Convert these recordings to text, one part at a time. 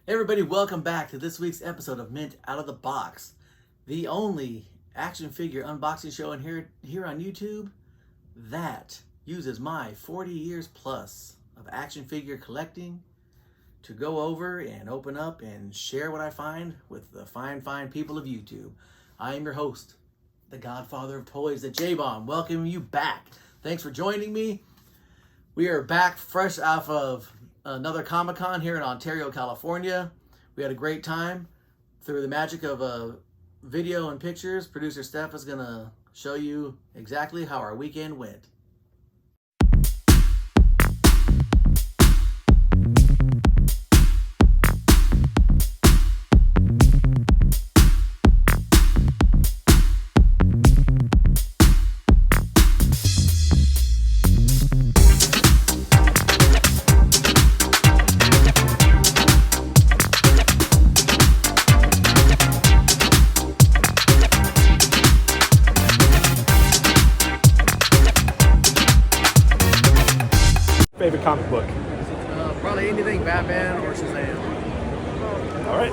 Hey everybody, welcome back to this week's episode of Mint Out of the Box, the only action figure unboxing show in here on YouTube that uses my 40 years plus of action figure collecting to go over and open up and share what I find with the fine people of YouTube. I am your host, the Godfather of Toys, the J-Bomb, welcoming you back. Thanks for joining me. We are back fresh off of another Comic-Con here in Ontario, California. We had a great time. Through the magic of video and pictures, producer Steph is going to show you exactly how our weekend went. Favorite comic book? Probably anything Batman or Shazam. All right.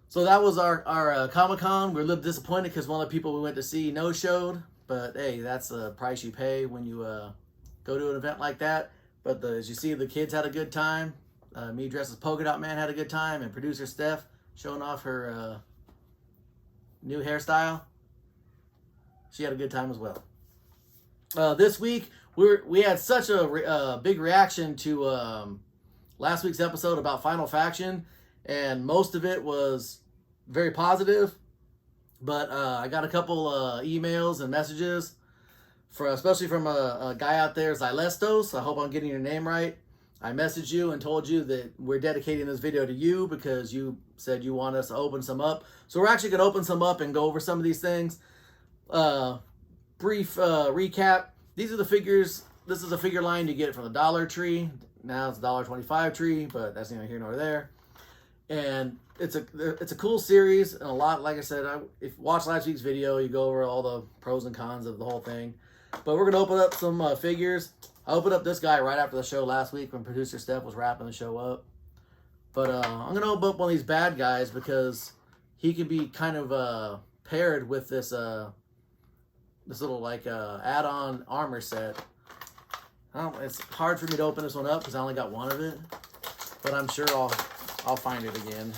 So that was our Comic-Con. We're a little disappointed because one of the people we went to see no-showed. But hey, that's the price you pay when you go to an event like that. But as you see, the kids had a good time. Me dressed as Polka Dot Man had a good time. And producer Steph showing off her new hairstyle. She had a good time as well. This week, we had such a big reaction to last week's episode about Final Faction, and most of it was very positive. But I got a couple emails and messages, especially from a guy out there, Xylestos. I hope I'm getting your name right. I messaged you and told you that we're dedicating this video to you because you said you want us to open some up. So we're actually going to open some up and go over some of these things. Brief recap. These are the figures. This is a figure line you get from the Dollar Tree. Now it's $1.25 tree, but that's neither here nor there. And it's a cool series and a lot. Like I said, if you watch last week's video, you go over all the pros and cons of the whole thing. But we're gonna open up some figures. I opened up this guy right after the show last week when producer Steph was wrapping the show up. But I'm gonna open up one of these bad guys because he can be kind of paired with this little like add-on armor set. It's hard for me to open this one up because I only got one of it, but I'm sure I'll find it again.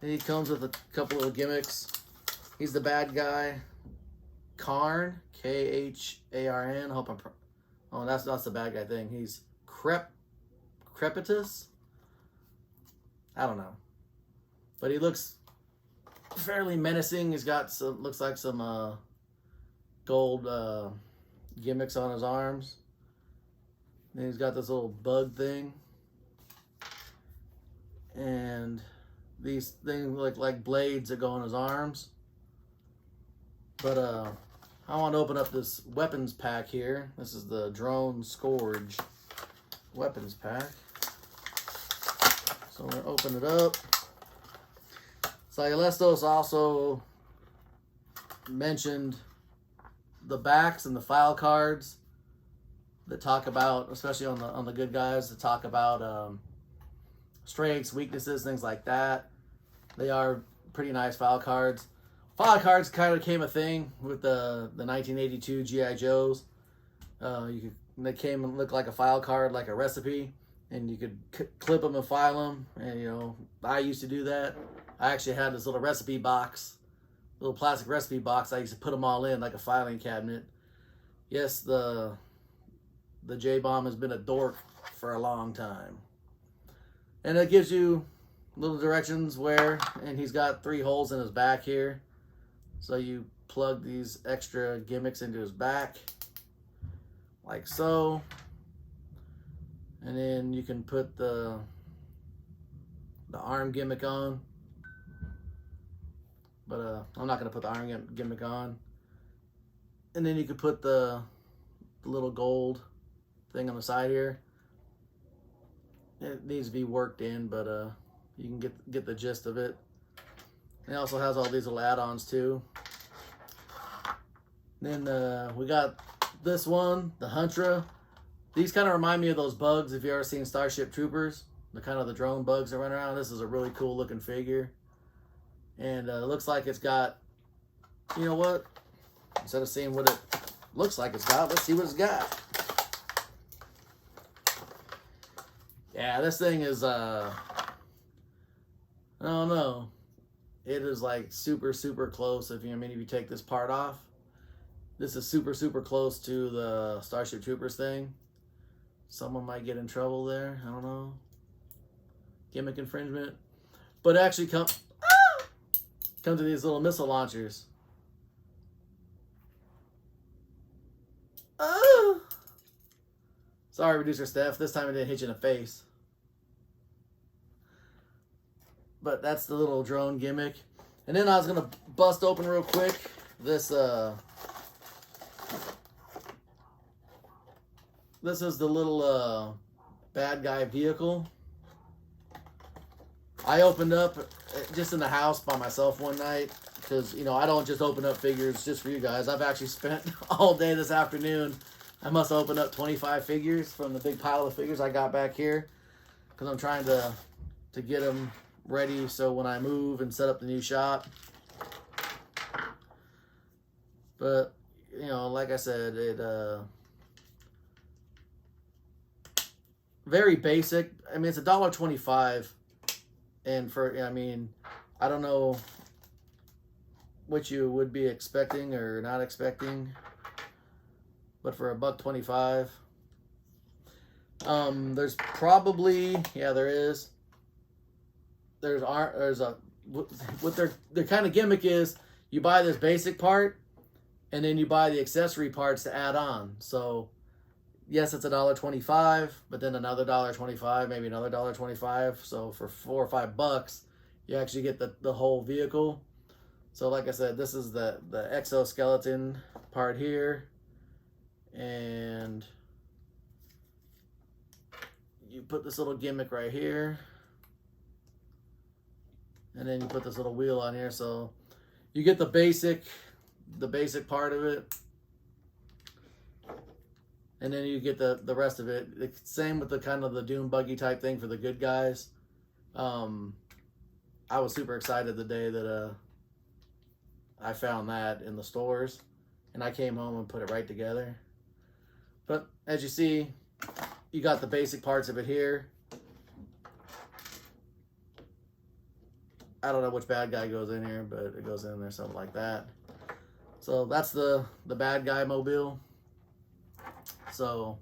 He comes with a couple little gimmicks. He's the bad guy, Kharn, Kharn. I hope I'm. Oh, that's the bad guy thing. He's Crepitus. I don't know, but he looks fairly menacing. He's got some, looks like some gold gimmicks on his arms. Then he's got this little bug thing, and these things look like blades that go on his arms. But I want to open up this weapons pack here. This is the Drone Scourge weapons pack. So we're gonna open it up. Xylestos also mentioned the backs and the file cards that talk about, especially on the good guys, that talk about strengths, weaknesses, things like that. They are pretty nice file cards. File cards kind of became a thing with the 1982 G.I. Joes. They came and looked like a file card, like a recipe, and you could clip them and file them. And I used to do that. I actually had this little recipe box, little plastic recipe box. I used to put them all in like a filing cabinet. Yes, the J-Bomb has been a dork for a long time. And it gives you little directions where, and he's got 3 holes in his back here. So you plug these extra gimmicks into his back, like so. And then you can put the arm gimmick on. But I'm not going to put the arm gimmick on. And then you could put the little gold thing on the side here. It needs to be worked in, but you can get the gist of it. It also has all these little add-ons too. Then we got this one, the Huntra. These kind of remind me of those bugs if you ever seen Starship Troopers, the kind of the drone bugs that run around. This is a really cool looking figure, and it looks like it's got, you know what, instead of seeing what it looks like it's got, let's see what it's got. Yeah, this thing is I don't know, it is like super close. If you take this part off, this is super close to the Starship Troopers thing. Someone might get in trouble there. I don't know. Gimmick infringement. But it actually come to these little missile launchers. Sorry, Producer Steph. This time it didn't hit you in the face. But that's the little drone gimmick. And then I was going to bust open real quick this this is the little bad guy vehicle. I opened up just in the house by myself one night because, you know, I don't just open up figures just for you guys. I've actually spent all day this afternoon. I must open up 25 figures from the big pile of figures I got back here because I'm trying to get them ready so when I move and set up the new shop. But, you know, like I said, it very basic. I mean, it's $1.25, and for, I mean, I don't know what you would be expecting or not expecting, but for $1.25, there's probably, yeah, there is. There's a what their kind of gimmick is. You buy this basic part, and then you buy the accessory parts to add on. So yes, it's $1.25, but then another $1.25, maybe another $1.25. So for $4 or $5, you actually get the whole vehicle. So like I said, this is the exoskeleton part here, and you put this little gimmick right here, and then you put this little wheel on here. So you get the basic part of it. And then you get the rest of it. It's same with the kind of the Doom buggy type thing for the good guys. I was super excited the day that I found that in the stores, and I came home and put it right together. But as you see, you got the basic parts of it here. I don't know which bad guy goes in here, but it goes in there, something like that. So that's the bad guy mobile. So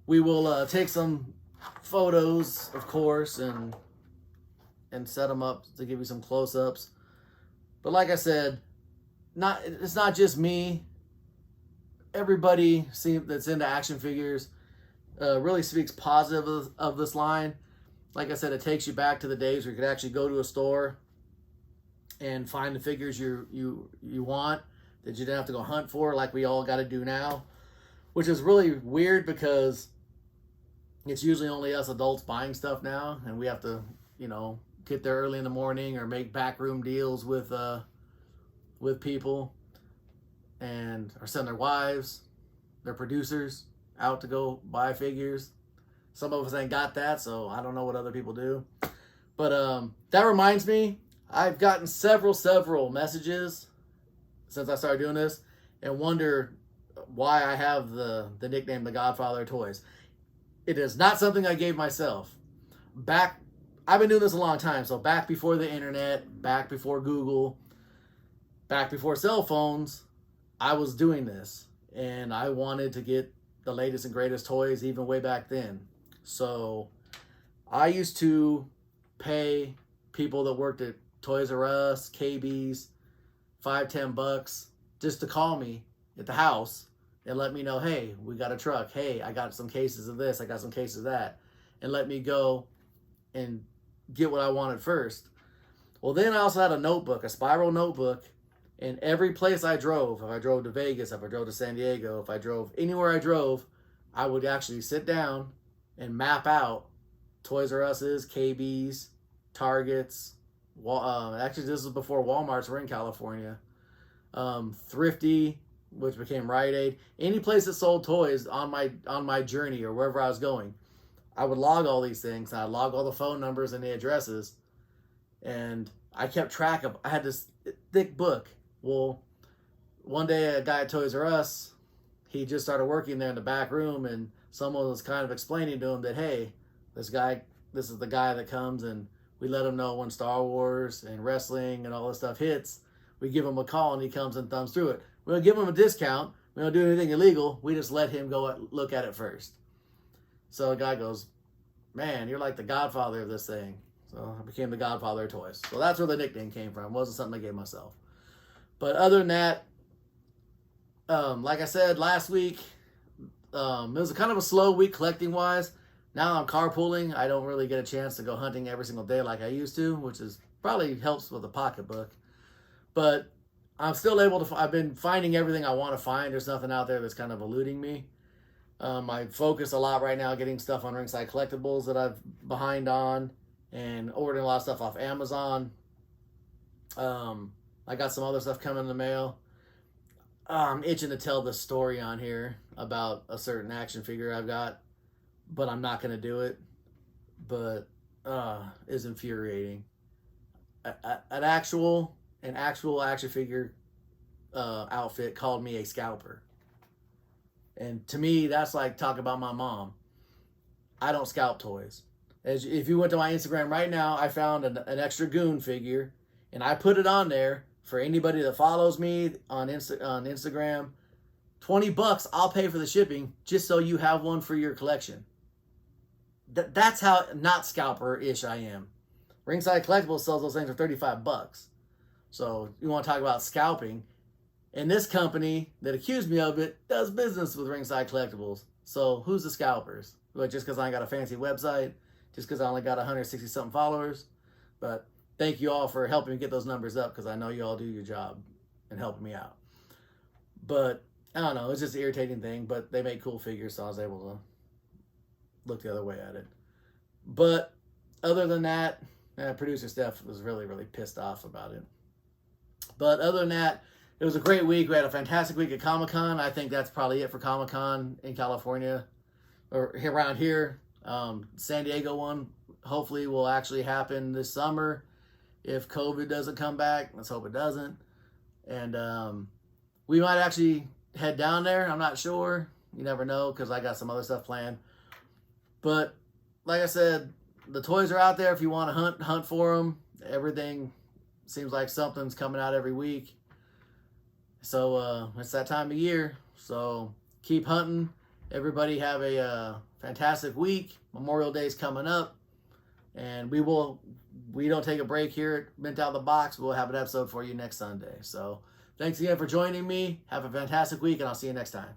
we will take some photos, of course, and set them up to give you some close-ups. But like I said, it's not just me. Everybody that's into action figures really speaks positive of this line. Like I said, it takes you back to the days where you could actually go to a store and find the figures you want that you didn't have to go hunt for like we all got to do now. Which is really weird because it's usually only us adults buying stuff now, and we have to, you know, get there early in the morning or make backroom deals with people, and or send their wives, their producers out to go buy figures. Some of us ain't got that, so I don't know what other people do. But that reminds me, I've gotten several messages since I started doing this, and wonder why I have the nickname The Godfather of Toys. It is not something I gave myself. I've been doing this a long time, so back before the internet, back before Google, back before cell phones, I was doing this, and I wanted to get the latest and greatest toys even way back then. So I used to pay people that worked at Toys R Us, KB's, $5-10 just to call me at the house and let me know, hey, we got a truck. Hey, I got some cases of this. I got some cases of that. And let me go and get what I wanted first. Well, then I also had a notebook, a spiral notebook. And every place I drove, if I drove to Vegas, if I drove to San Diego, if I drove anywhere I drove, I would actually sit down and map out Toys R Us's, KB's, Target's. Actually, this was before Walmart's were in California. Thrifty, which became Rite Aid. Any place that sold toys on my journey or wherever I was going, I would log all these things. And I'd log all the phone numbers and the addresses. And I kept track of, I had this thick book. Well, one day a guy at Toys R Us, he just started working there in the back room, and someone was kind of explaining to him that, hey, this is the guy that comes, and we let him know when Star Wars and wrestling and all this stuff hits. We give him a call and he comes and thumbs through it. We don't give him a discount. We don't do anything illegal. We just let him go look at it first. So the guy goes, man, you're like the godfather of this thing. So I became the godfather of toys. So that's where the nickname came from. It wasn't something I gave myself. But other than that, like I said last week, it was kind of a slow week collecting wise. Now I'm carpooling. I don't really get a chance to go hunting every single day like I used to, which is probably helps with the pocketbook. But I'm still able to, I've been finding everything I want to find. There's nothing out there that's kind of eluding me. I focus a lot right now getting stuff on Ringside Collectibles that I've behind on, and ordering a lot of stuff off Amazon. I got some other stuff coming in the mail. I'm itching to tell the story on here about a certain action figure I've got, but I'm not going to do it. But it's infuriating. An actual action figure outfit called me a scalper. And to me, that's like talk about my mom. I don't scalp toys. If you went to my Instagram right now, I found an extra Goon figure, and I put it on there for anybody that follows me on Instagram. $20, I'll pay for the shipping just so you have one for your collection. That's how not scalper-ish I am. Ringside Collectibles sells those things for $35. So you want to talk about scalping. And this company that accused me of it does business with Ringside Collectibles. So who's the scalpers? Like, just because I ain't got a fancy website, just because I only got 160 something followers. But thank you all for helping me get those numbers up, because I know you all do your job and helping me out. But I don't know, it's just an irritating thing. But they make cool figures, so I was able to look the other way at it. But other than that, producer Steph was really, really pissed off about it. But other than that, it was a great week. We had a fantastic week at Comic-Con. I think that's probably it for Comic-Con in California, or around here. San Diego one hopefully will actually happen this summer if COVID doesn't come back. Let's hope it doesn't. And we might actually head down there. I'm not sure. You never know, because I got some other stuff planned. But like I said, the toys are out there if you want to hunt for them. Everything seems like something's coming out every week. So it's that time of year. So keep hunting. Everybody have a fantastic week. Memorial Day is coming up. And we don't take a break here at Mint Out of the Box. We'll have an episode for you next Sunday. So thanks again for joining me. Have a fantastic week, and I'll see you next time.